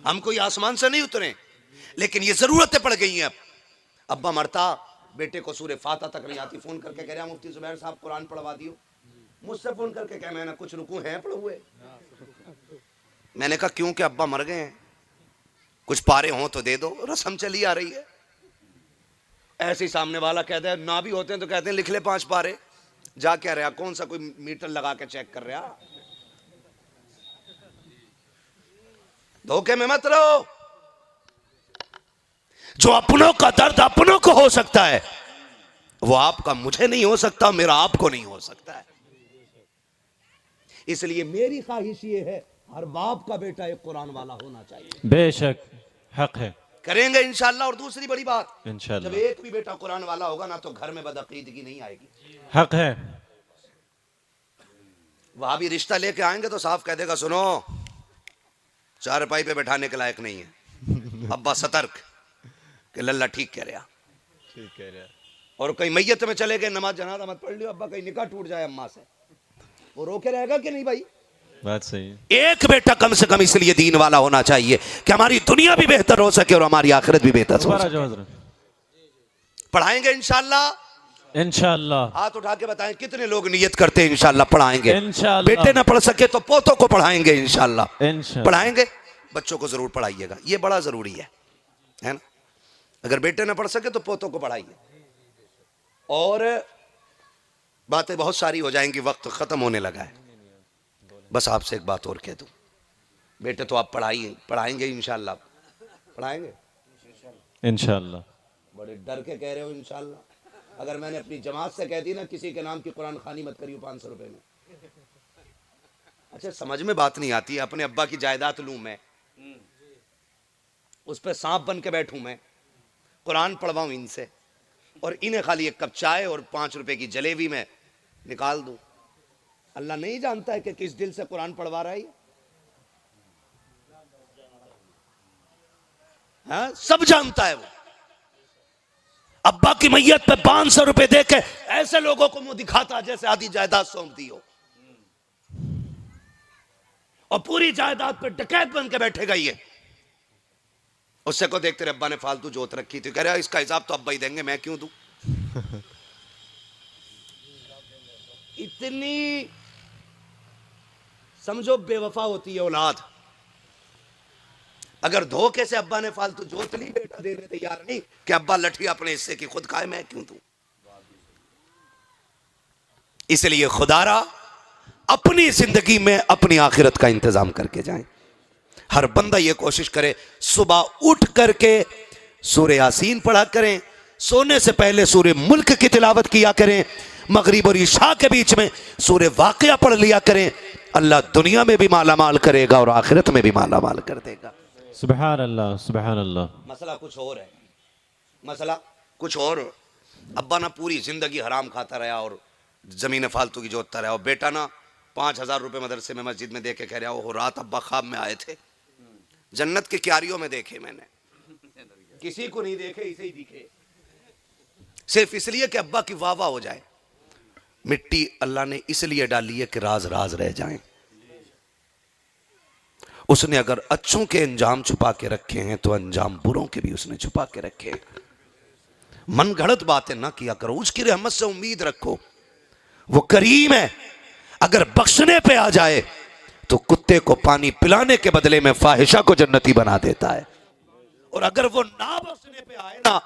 हम कोई आसमान से नहीं उतरे, लेकिन ये जरूरतें पड़ गई हैं। अब अब्बा मरता, बेटे को सूरह फातिहा तक नहीं आती, फोन करके कह रहा मुफ्ती जुबैर साहब कुरान पढ़वा दियो। मुझसे फोन करके कह, मैंने कुछ रुकू हैं पढ़े हुए। मैंने कहा क्यों, कि अब्बा मर गए हैं, कुछ पारे हों तो दे दो, रस्म चली आ रही है। ऐसे ही सामने वाला कहता है ना भी होते हैं तो कहते हैं लिख ले 5 पारे। जा क्या रहा, कौन सा कोई मीटर लगा के चेक कर रहा? धोखे में मत रहो। जो अपनों का दर्द अपनों को हो सकता है वो आपका मुझे नहीं हो सकता, मेरा आपको नहीं हो सकता है। इसलिए मेरी ख्वाहिश ये है हर बाप का बेटा एक कुरान वाला होना चाहिए। बेशक हक है, करेंगे इंशाल्लाह। और दूसरी बड़ी बात, इंशाल्लाह जब एक भी बेटा कुरान वाला होगा ना तो घर में बदअकीदगी नहीं आएगी। हक है। वहां भी रिश्ता लेके आएंगे तो साफ कह देगा सुनो चारपाई पे बैठाने के लायक नहीं है। अब्बा सतर्क कि लल्ला ठीक कह रहा, ठीक कह रहा। और कहीं मैयत में चले गए, नमाज जनाजा मत पढ़ लियो, अब्बा कहीं निकाह टूट जाए अम्मा से, वो रोके रहेगा कि नहीं? भाई बात सही है। एक बेटा कम से कम इसलिए दीन वाला होना चाहिए कि हमारी दुनिया भी बेहतर हो सके और हमारी आखिरत भी बेहतर हो सके। पढ़ाएंगे इंशाल्लाह। इंशाल्लाह। हाथ उठा के बताएं कितने लोग नियत करते हैं इंशाल्लाह पढ़ाएंगे। इंशाल्लाह। बेटे ना पढ़ सके तो पोतों को पढ़ाएंगे इंशाल्लाह। इंशाल्लाह पढ़ाएंगे, बच्चों को जरूर पढ़ाइएगा, ये बड़ा जरूरी है ना। अगर बेटे ना पढ़ सके तो पोतों को पढ़ाइए। और बातें बहुत सारी हो जाएंगी, वक्त खत्म होने लगा है। बस आपसे एक बात और कह दूं, बेटे तो आप पढ़ाएंगे इंशाल्लाह, पढ़ाएंगे इंशाल्लाह। बड़े डर के कह रहे हो इंशाल्लाह। अगर मैंने अपनी जमात से कह दी ना किसी के नाम की कुरान खानी मत करियो 500 रुपए में, अच्छा समझ में बात नहीं आती है। अपने अब्बा की जायदाद लूं मैं, उस पर सांप बन के बैठूं मैं, कुरान पढ़वाऊं इनसे और इन्हें खाली 1 कप चाय और 5 रुपए की जलेबी में निकाल दूं। अल्लाह नहीं जानता है कि किस दिल से कुरान पढ़वा रहा है? हाँ, सब जानता है वो। अब्बा की मैयत पे 500 रुपए दे के ऐसे लोगों को मुंह दिखाता जैसे आधी जायदाद सौंप दी हो, और पूरी जायदाद पे डकैत बन के बैठेगा ये। उससे को देखते रहे अब्बा ने फालतू जोत रखी थी, कह रहा इसका हिसाब तो अब्बा ही देंगे, मैं क्यों दूं। इतनी समझो बेवफा होती है औलाद। अगर धोखे से अब्बा ने फालतू जोत ली, बेटा देने तैयार नहीं कि अब्बा लठी अपने हिस्से की खुद खाए, मैं क्यों दूं। इसलिए खुदारा अपनी जिंदगी में अपनी आखिरत का इंतजाम करके जाएं। हर बंदा ये कोशिश करे सुबह उठ करके सूरह यासीन पढ़ा करें, सोने से पहले सूरह मुल्क की तिलावत किया करें, मगरिब और इशा के बीच में सूरह वाक़िया पढ़ लिया करें। अल्लाह दुनिया में भी माला माल करेगा और आखिरत में भी माला माल कर देगा। सुभान अल्लाह, सुभान अल्लाह। मसला कुछ और है, मसला कुछ और। अब्बा ना पूरी जिंदगी हराम खाता रहा और जमीन फालतू की जोतता रहा, और बेटा ना 5000 रुपए मदरसे में मस्जिद में दे के कह रहा हो रात अब्बा ख्वाब में आए थे, जन्नत की क्यारियों में देखे मैंने, किसी को नहीं देखे, इसे ही दिखे, सिर्फ इसलिए कि अब्बा की वाह वाह हो जाए। मिट्टी अल्लाह ने इसलिए डाली है कि राज राज रह जाएं। उसने अगर अच्छों के अंजाम छुपा के रखे हैं तो अंजाम बुरों के भी उसने छुपा के रखे हैं। मन गढ़ंत बातें ना किया करो, उसकी रहमत से उम्मीद रखो। वो करीम है, अगर बख्शने पे आ जाए तो कुत्ते को पानी पिलाने के बदले में फाहिशा को जन्नती बना देता है, और अगर वो ना बख्शने पे आए ना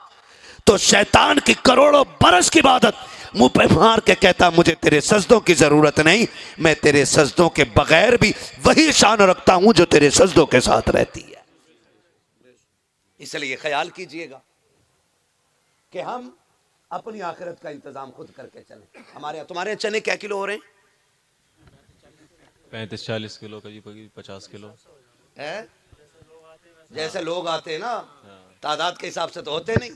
तो शैतान की करोड़ों बरस की इबादत मुंह पे मार के कहता मुझे तेरे सजदों की जरूरत नहीं, मैं तेरे सजदों के बगैर भी वही शान रखता हूं जो तेरे सजदों के साथ रहती है। इसलिए ख्याल कीजिएगा कि हम अपनी आखिरत का इंतजाम खुद करके चलें। हमारे तुम्हारे चने क्या किलो हो रहे हैं? 35-40 किलो, कभी 50 किलो है। जैसे लोग आते हैं ना, तादाद के हिसाब से तो होते नहीं,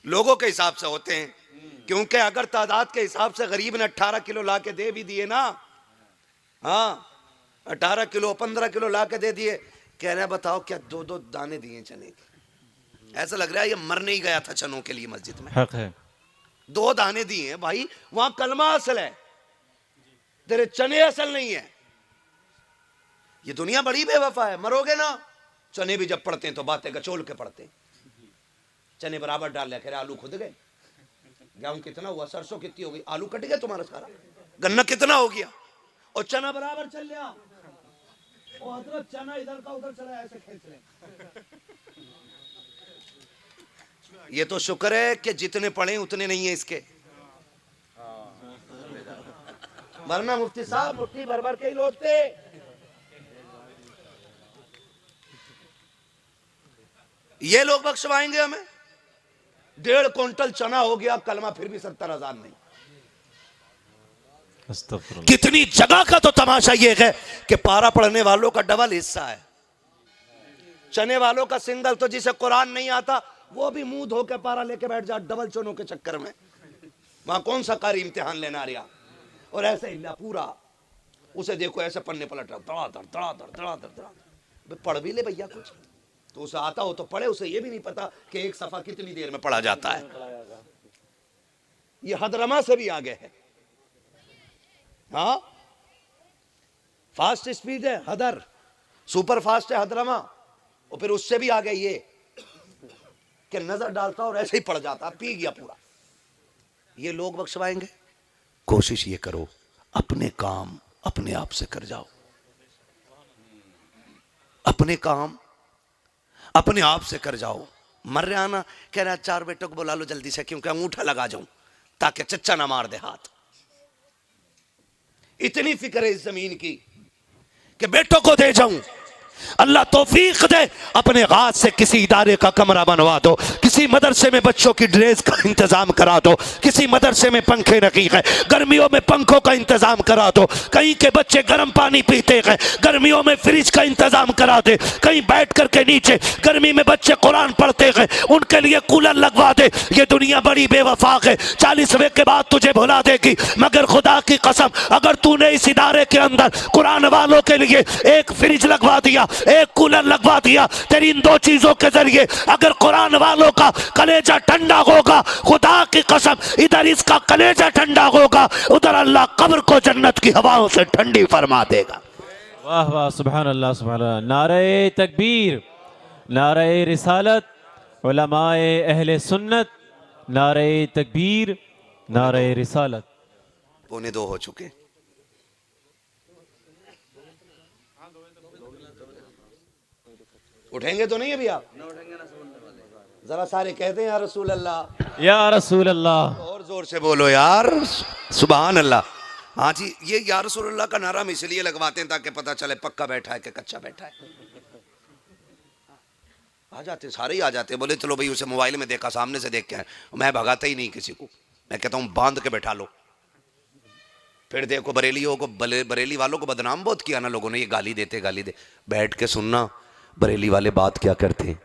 लोगों के हिसाब से होते हैं। क्योंकि अगर तादाद के हिसाब से गरीब ने 18 किलो ला के दे भी दिए ना, हाँ 18 किलो 15 किलो ला के दे दिए, कह रहे हैं बताओ क्या 2-2 दाने दिए चने के। ऐसा लग रहा है ये मरने ही गया था चनों के लिए मस्जिद में। हक है। 2 दाने दिए हैं भाई, वहां कलमा असल है, तेरे चने असल नहीं है। ये दुनिया बड़ी बेवफा है। मरोगे ना, चने भी जब पड़ते हैं तो बातें गचोल के पड़ते हैं। चने बराबर डाल लिया, कह रहे आलू खुद गए, गेहूं कितना हुआ, सरसों कितनी हो गई, आलू कट गया तुम्हारा सारा, गन्ना कितना हो गया, और चना बराबर चल लिया, और हजरत चना इधर का उधर चला, ऐसे खींच ले। ये तो शुक्र है कि जितने पढ़े उतने नहीं है इसके, वरना मुफ्ती साहब मुट्ठी भर भर के ही लौटते। ये लोग बख्शवाएंगे हमें। 1.5 क्विंटल चना हो गया, कलमा फिर भी 70,000 नहीं। अस्तगफुरुल्लाह। कितनी जगह का तो तमाशा ये है कि पारा पढ़ने वालों का डबल हिस्सा है, चने वालों का सिंगल। तो जिसे कुरान नहीं आता वो भी मुंह धो के पारा लेके बैठ जा डबल चनों के चक्कर में। वहां कौन सा कारी इम्तिहान लेना रहा। और ऐसे ही पूरा उसे देखो ऐसे पन्ने पलट रहा, धड़ाधड़ धड़ाधड़ धड़ाधड़ धड़ाधड़। पढ़ भी ले भैया कुछ तो, उसे आता हो तो पढ़े, उसे ये भी नहीं पता कि एक सफा कितनी देर में पढ़ा जाता है। ये हदरमा से भी आगे है। हाँ फास्ट स्पीड है हदर, सुपर फास्ट है हदरमा, और फिर उससे भी आगे ये कि नजर डालता और ऐसे ही पड़ जाता, पी गया पूरा। ये लोग बख्शवाएंगे। कोशिश ये करो अपने काम अपने आप से कर जाओ, अपने काम अपने आप से कर जाओ। मर रहा ना, कह रहा 4 बेटों को बुला लो जल्दी से, क्योंकि अंगूठा लगा जाऊं ताकि चच्चा ना मार दे हाथ। इतनी फिक्र है इस जमीन की कि बेटों को दे जाऊं। अल्लाह तौफीक दे, अपने हाथ से किसी इदारे का कमरा बनवा दो, किसी मदरसे में बच्चों की ड्रेस का इंतजाम करा दो, किसी मदरसे में पंखे रखी है, गर्मियों में पंखों का इंतजाम करा दो, कहीं के बच्चे गर्म पानी पीते हैं, गर्मियों में फ्रिज का इंतजाम करा दे, कहीं बैठ करके नीचे गर्मी में बच्चे कुरान पढ़ते हैं उनके लिए कूलर लगवा दे। ये दुनिया बड़ी बेवफा है, 40वें के बाद तुझे भुला देगी, मगर खुदा की कसम अगर तूने इस इदारे के अंदर कुरान वालों के लिए एक फ्रिज लगवा दिया, एक कूलर लगवा दिया, तेरी इन 2 चीजों के जरिए अगर कुरान वालों का कलेजा ठंडा होगा, खुदा की कसम इधर इसका कलेजा ठंडा होगा, उधर अल्लाह कब्र को जन्नत की हवाओं से ठंडी फरमा देगा। वाह वाह, सुभान अल्लाह सुभान अल्लाह। नारे तकबीर, नारे रिसालत, उलमाए अहले सुन्नत, नारे तकबीर, नारे रिसालत। 1:45 हो चुके। उठेंगे तो नहीं अभी आप? जरा सारे कहते हैं या रसूल अल्लाह, या रसूल अल्लाह। और जोर से बोलो यार सुभान अल्लाह। हाँ जी, ये या रसूल अल्लाह का नारा हम इसलिए लगवाते हैं ताकि पता चले पक्का बैठा है कि कच्चा बैठा है। आ जाते सारे ही आ जाते, बोले चलो भाई उसे मोबाइल में देखा, सामने से देख के आए। मैं भगाता ही नहीं किसी को, मैं कहता हूँ बांध के बैठा लो। फिर देखो बरेलियों को, बरेली वालों को बदनाम बहुत किया ना लोगों ने, ये गाली देते गाली दे। बैठ के सुनना बरेली वाले बात क्या करते हैं।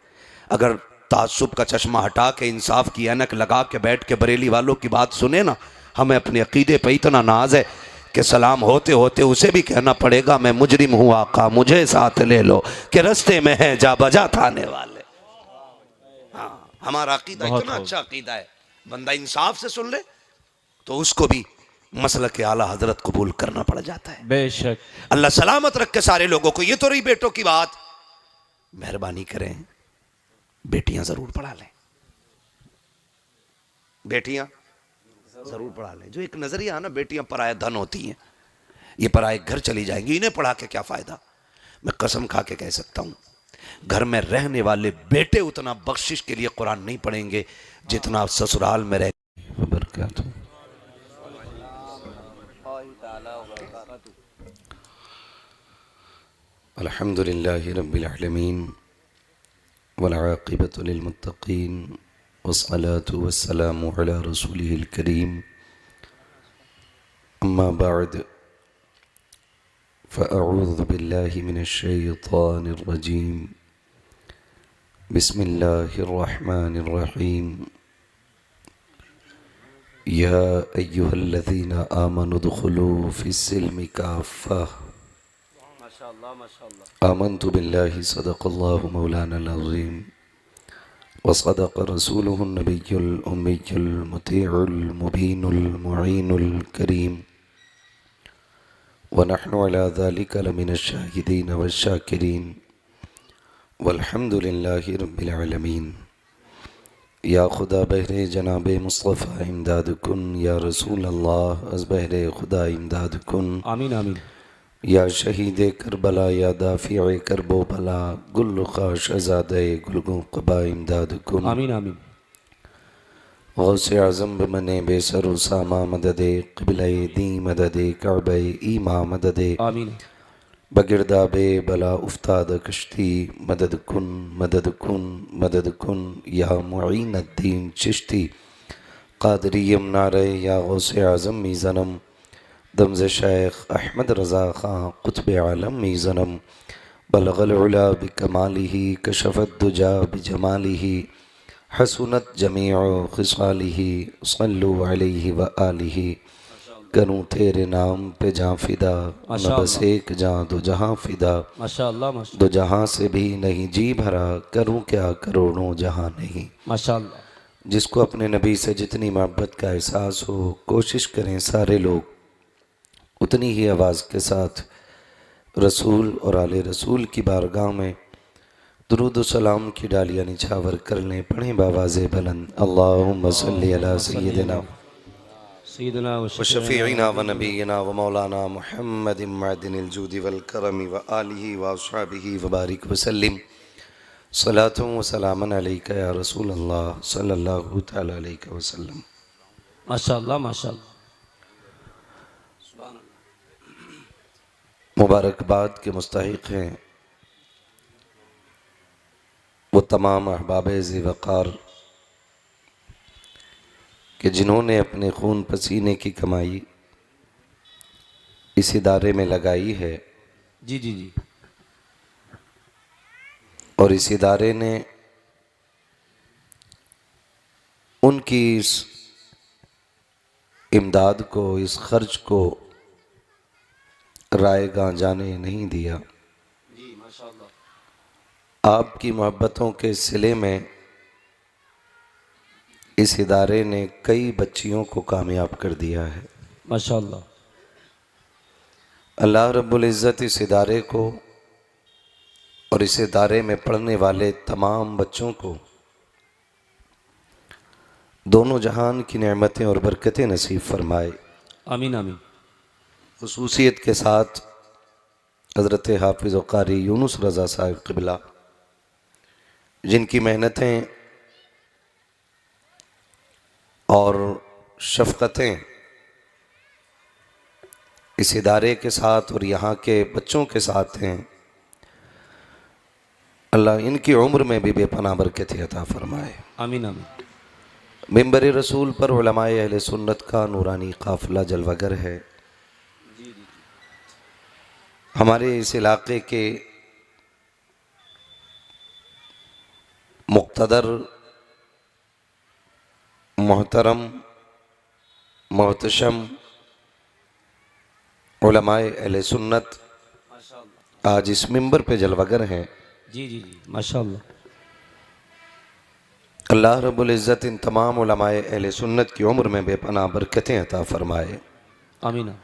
अगर तासुब का चश्मा हटा के इंसाफ की ऐनक लगा के बैठ के बरेली वालों की बात सुने ना, हमें अपने अकीदे पे इतना नाज है कि सलाम होते होते उसे भी कहना पड़ेगा मैं मुजरिम हूँ आका मुझे साथ ले लो, कि रस्ते में है जा बजा थाने वाले। हाँ हमारा अकीदा इतना अच्छा अकीदा है, बंदा इंसाफ से सुन ले तो उसको भी मसलक के आला हजरत कबूल करना पड़ जाता है। बेशक। अल्लाह सलामत रखे सारे लोगों को। ये तो रही बेटों की बात, मेहरबानी करें बेटियां जरूर पढ़ा लें, बेटियां जरूर पढ़ा लें। जो एक नजरिया है ना, बेटियां पराया धन होती हैं, ये पराए घर चली जाएंगी, इन्हें पढ़ा के क्या फायदा। मैं कसम खा के कह सकता हूं घर में रहने वाले बेटे उतना बख्शिश के लिए कुरान नहीं पढ़ेंगे जितना ससुराल में रह। अल्हम्दुलिल्लाहि रब्बिल आलमीन वल आक़िबतु लिल मुत्तक़ीन वस्सलातु वस्सलामु अला रसूलिहिल करीम अम्मा बअद फ़अऊज़ु बिल्लाहि मिनश शैतानिर रजीम बिस्मिल्लाहिर रहमानिर रहीम या अय्युहल्लज़ीना आमनु दुख़ुलू फ़िस्सिल्मि काफ़्फ़ा आमन्तु बिल्लाहि सदक़ल्लाहु मौलानल अज़ीम व सदक़ रसूलुहुन नबियुल उम्मियुल मुतीउल मुबीनुल मुईनुल करीम व नहनु अला ज़ालिका लमिनश शाहिदीन वश्शाकिरीन वल्हम्दुलिल्लाहि रब्बिल आलमीन। या खुदा बहरे जनाबे मुस्तफ़ा इमदाद कुन, या रसूल अल्लाह अज़ बहरे खुदा इमदाद कुन। आमीन आमीन। या शहीद करबला या दाफ़िए करबो भला गुल ख़ाश अज़ादे गुलगो क़बा इमदाद कुन। आमीन आमीन। गौसे आज़म बमने बेसर सामा मददे क़िबले दी मददे कअबे ईमा मददे आमीन। बगिरदाबे बला उफ्ताद कश्ती मदद कुन मदद कुन मदद कुन। या मुईनुद्दीन चिश्ती क़ादरियम नारे या गौसे आज़म मीज़नम दमज़ शेख अहमद रज़ा ख़ां क़ुत्ब आलम मीज़नम बलग़ल उला बिकमालिही कशफ़त दुजा बिजमालिही हसनत जमीअ ख़िसालिही सल्लु अलैहि व आलिही। करूँ तेरे नाम पे जाँ फ़िदा न बस एक जाँ दो जहाँ फ़िदा। माशाअल्लाह दो जहाँ से भी नहीं जी भरा करूँ क्या करोड़ों जहाँ नहीं। माशाअल्लाह। जिसको अपने नबी से जितनी मोहब्बत का एहसास हो कोशिश करें सारे लोग उतनी ही आवाज़ के साथ रसूल और आले रसूल की बारगाह में दुरूद व सलाम की डालियाँ निछावर कर लें। पढ़ें बावाज़े बुलंद अल्लाहुम्मा सल्ली अला सय्यिदिना सय्यिदना व व शफ़ीइना व नबीना व मौलाना मुहम्मदिन मअदिनिल जूदि वल करमी व आलिहि व अस्हाबिहि व बारिक व सल्लिम सलातुन व सलामन अलैका या रसूल अल्लाह सल्लल्लाहु तआला अलैहि वसल्लम। माशाअल्लाह माशाअल्लाह। मुबारकबाद के मुस्तहिक़ हैं वो तमाम अहबाब-ए वक़ार कि जिन्होंने अपने खून पसीने की कमाई इस इदारे में लगाई है जी जी जी। और इस इदारे ने उनकी इस इमदाद को इस खर्च को रायगां जाने नहीं दिया। जी माशाअल्लाह। आपकी मोहब्बतों के सिले में इस इदारे ने कई बच्चियों को कामयाब कर दिया है। माशाअल्लाह। अल्लाह रब्बुल इज़्ज़त इस इदारे को और इस इदारे में पढ़ने वाले तमाम बच्चों को दोनों जहान की नेमतें और बरकतें नसीब फरमाए। आमीन आमीन। खुसूसियत के साथ हज़रत हाफिज़ व क़ारी यूनुस रज़ा साहिब क़िबला जिनकी मेहनतें और शफ़क़तें इस इदारे के साथ और यहाँ के बच्चों के साथ हैं, अल्लाह इनकी उम्र में भी बेपनाह बरकतें अता फ़रमाए। आमीन आमीन। मिंबर रसूल पर उलमाए अहले सुन्नत का नूरानी काफ़िला जलवागर है। हमारे इस इलाक़े के मुक़्तदर मोहतरम मोहतशम उलमाए अहले सुन्नत आज इस मिंबर पे जलवागर हैं। जी जी जी माशाअल्लाह। अल्लाह रब्बुल इज़्ज़त इन तमाम उलमाए अहले सुन्नत की उम्र में बेपनाह बरकतें अता फ़रमाए। आमीन।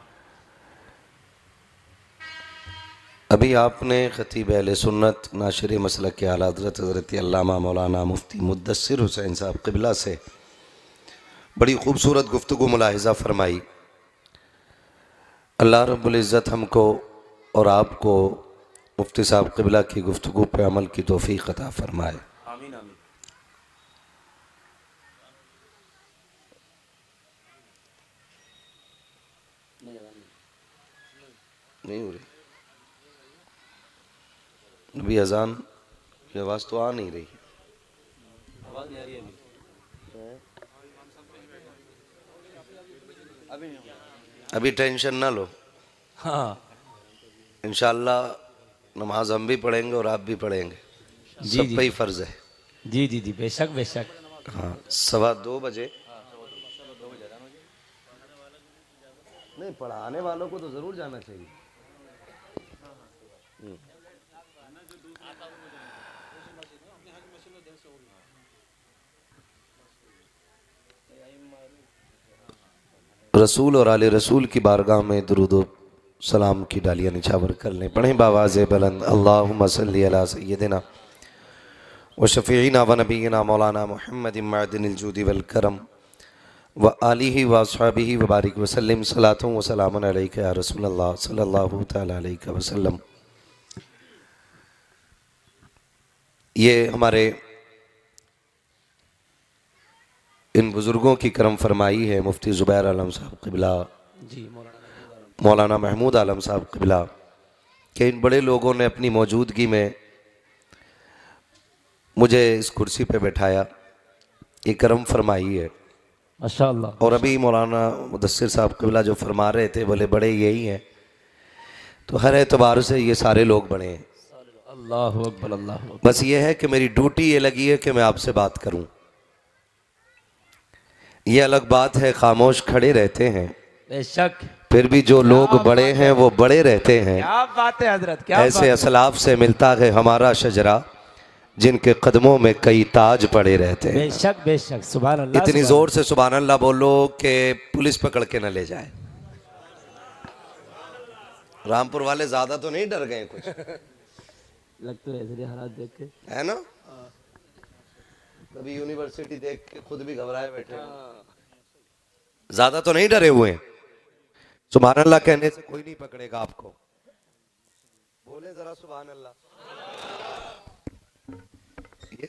अभी आपने ख़तीब अहले सुन्नत नाशिर मसलक के आला हज़रत हज़रत अल्लामा मौलाना मुफ्ती मुद्दस्सिर हुसैन साहब क़िबला से बड़ी ख़ूबसूरत गुफ्तगू मुलाहिज़ा फ़रमाई। अल्लाह रब्बुल इज़्ज़त हमको और आपको मुफ्ती साहब क़िबला की गुफ्तगू पे अमल की तौफ़ीक़ अता फ़रमाए। आमीन आमीन। नहीं हो रही। अभी अजान की आवाज़ तो आ नहीं रही। अभी टेंशन ना लो, हाँ इंशाल्लाह नमाज हम भी पढ़ेंगे और आप भी पढ़ेंगे, जी, सब जी। पे ही फर्ज है। जी जी जी, बेशक बेशक। हाँ 2:15 बजे। नहीं, पढ़ाने वालों को तो जरूर जाना चाहिए। रसूल और आले रसूल की बारगाह में दुरूद सलाम की डालियाँ निछावर कर लें। पढ़ें बावाज़ बुलंद अल्लाहुम्मा सल्ली अला सय्यदिना व शफ़ीना व नबीना मौलाना मुहम्मद मअदिनिल जूदी वल करम व आलिहि व अस्हाबिहि व बारिक वसल्लम सलातुन व सलामुन अलैका या रसूलल्लाह सल्लल्लाहु तआला अलैहि वसल्लम। ये हमारे इन बुज़ुर्गों की करम फरमाई है मुफ्ती ज़ुबैर आलम साहब क़िबला, जी मौलाना महमूद आलम साहब क़िबला के इन बड़े लोगों ने अपनी मौजूदगी में मुझे इस कुर्सी पे बैठाया, ये करम फरमाई है। माशाअल्लाह। और अभी मौलाना मुदस्सिर साहब क़िबला जो फरमा रहे थे, बोले बड़े यही हैं, तो हर एतबार से ये सारे लोग बड़े हैं। अल्लाहु अकबर अल्लाहु अकबर। बस ये है कि मेरी ड्यूटी ये लगी है कि मैं आपसे बात करूं। ये अलग बात है खामोश खड़े रहते हैं, बेशक। फिर भी जो लोग बड़े हैं वो बड़े रहते हैं। क्या बात है हजरत, क्या ऐसे असलाफ से मिलता है हमारा शजरा, जिनके कदमों में कई ताज पड़े रहते हैं। बेशक बेशक, सुभान अल्लाह। इतनी जोर से सुभान अल्लाह बोलो कि पुलिस पकड़ के न ले जाए। रामपुर वाले ज्यादा तो नहीं डर गए कुछ, लगता है ऐसे हालात देख के, है ना? कभी यूनिवर्सिटी देख के खुद भी घबराए बैठे हैं। ज्यादा तो नहीं डरे हुए हैं। सुभान अल्लाह कहने से कोई नहीं पकड़ेगा आपको। बोले जरा सुभान अल्लाह। ये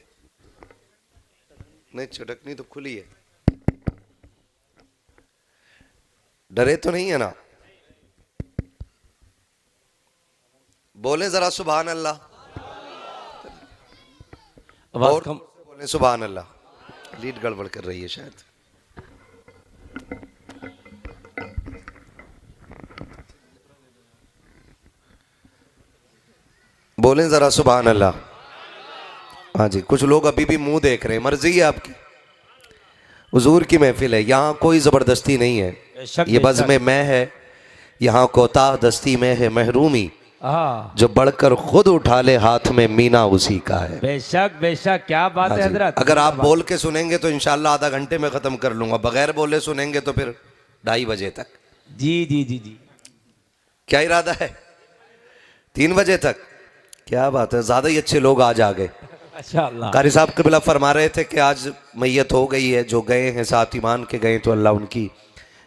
नहीं, चटकनी तो खुली है, डरे तो नहीं है ना? बोले जरा सुभान अल्लाह। आवाज कम। बोले सुभान अल्लाह। लीड गड़बड़ कर रही है शायद। बोलें जरा सुभान अल्लाह। हाँ जी, कुछ लोग अभी भी मुंह देख रहे हैं, मर्जी है आपकी। हुजूर की महफिल है, यहाँ कोई जबरदस्ती नहीं है। ये बज़्म में है, यहाँ कोताह दस्ती में है महरूमी। हाँ जो बढ़कर खुद उठा ले हाथ में मीना उसी का है। बेशक बेशक, क्या बात हाँ है जी। हजरत। अगर आप बोल के सुनेंगे तो इंशाल्लाह आधा घंटे में खत्म कर लूंगा, बगैर बोले सुनेंगे तो फिर 2:30 बजे तक। जी जी जी जी, क्या इरादा है? 3 बजे तक। क्या बात है, ज्यादा ही अच्छे लोग आज आ गए। माशाअल्लाह। कारी साहब क़िबला फरमा रहे थे कि आज मैयत हो गई है, जो गए हैं साथ ईमान के गए, तो अल्लाह उनकी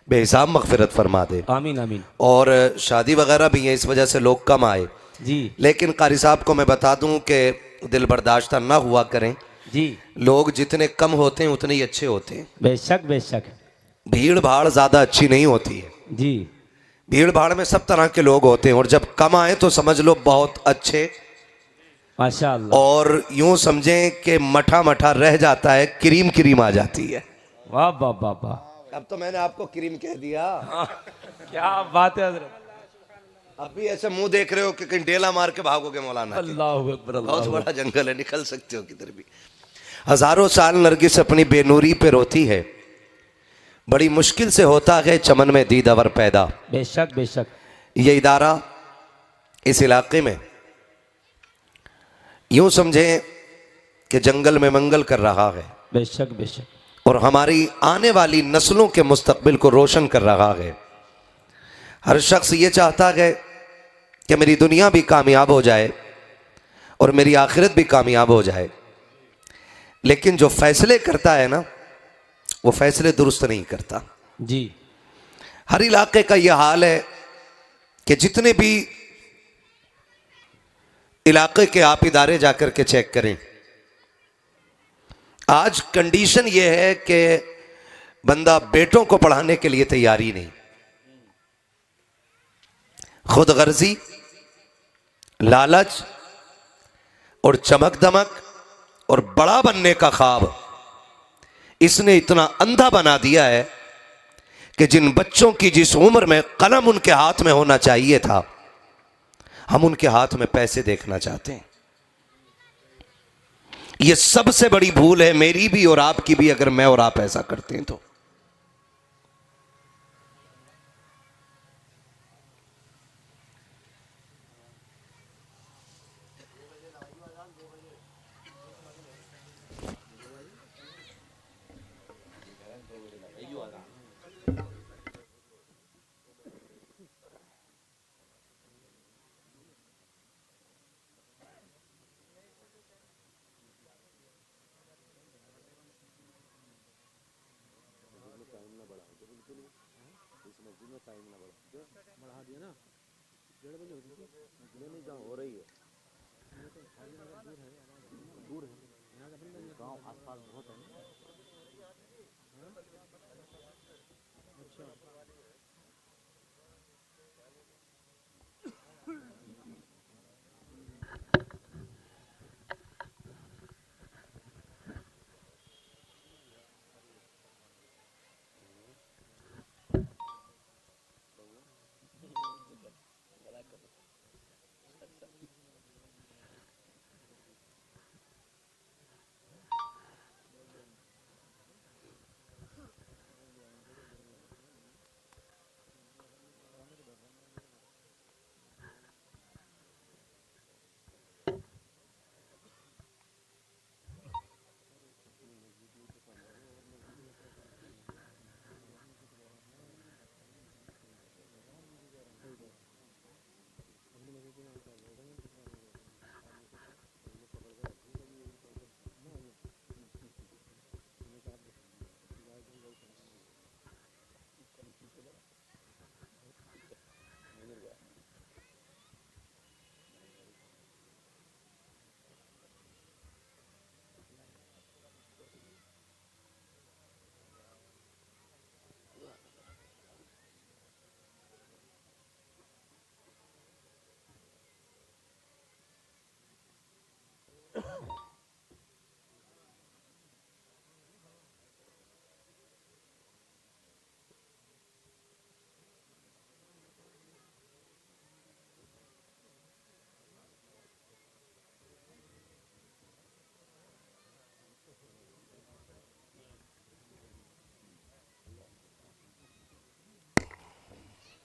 बेहिसाब मग़फ़िरत फरमा दे। आमीन आमीन। और शादी वगैरह भी है, इस वजह से लोग कम आए। जी लेकिन कारी साहब को मैं बता दूं कि दिल बर्दाश्त ना हुआ करें। जी, लोग जितने कम होते हैं उतने ही अच्छे होते हैं। बेशक बेशक। भीड़ भाड़ ज़्यादा अच्छी नहीं होती है। जी भीड़ भाड़ में सब तरह के लोग होते हैं, और जब कम आए तो समझ लो बहुत अच्छे। माशाअल्लाह। और यूं समझें कि मठा मठा रह जाता है, क्रीम क्रीम आ जाती है। वाह वाह वाह वाह, अब तो मैंने आपको क्रीम कह दिया। क्या बात है हजरत। अब भी ऐसे मुंह देख रहे हो कि कहीं डेला मार के भागोगे मौलाना के। अल्लाहु अकबर बहुत अल्लाहु बड़ा जंगल है, निकल सकते हो किधर भी। हजारों साल नरगिस अपनी बेनूरी पे रोती है, बड़ी मुश्किल से होता है चमन में दीदावर पैदा। बेशक बेशक। ये इदारा इस इलाके में यूं समझें कि जंगल में मंगल कर रहा है, बेशक बेशक। और हमारी आने वाली नस्लों के मुस्तकबिल को रोशन कर रहा है। हर शख्स ये चाहता है कि मेरी दुनिया भी कामयाब हो जाए और मेरी आखिरत भी कामयाब हो जाए, लेकिन जो फैसले करता है ना, वो फैसले दुरुस्त नहीं करता। जी हर इलाके का यह हाल है कि जितने भी इलाके के आप इदारे जाकर के चेक करें, आज कंडीशन यह है कि बंदा बेटों को पढ़ाने के लिए तैयारी नहीं। खुद गर्जी, लालच, और चमक दमक और बड़ा बनने का ख्वाब इसने इतना अंधा बना दिया है कि जिन बच्चों की जिस उम्र में कलम उनके हाथ में होना चाहिए था, हम उनके हाथ में पैसे देखना चाहते हैं। यह सबसे बड़ी भूल है, मेरी भी और आपकी भी, अगर मैं और आप ऐसा करते हैं तो।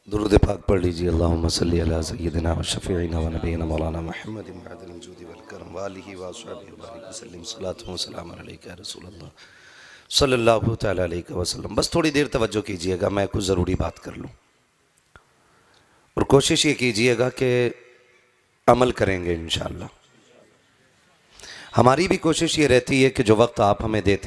दुरूद पाक पढ़ लीजिए। अल्लाहुम्मा सल्ली अला सय्यिदिना व शफीइना व नबीना मौलाना मुहम्मद मअदिल वजूद वल करम व आलिहि व अस्हाबिहि व बारिक वसल्लम। सलातु व सलाम अलैका या रसूलल्लाह सल्लल्लाहु तआला अलैहि वसल्लम। बस थोड़ी देर तवज्जो कीजिएगा, मैं कुछ ज़रूरी बात कर लूँ, और कोशिश ये कीजिएगा कि अमल करेंगे इंशाअल्लाह। हमारी भी कोशिश ये रहती है कि जो वक्त आप हमें देते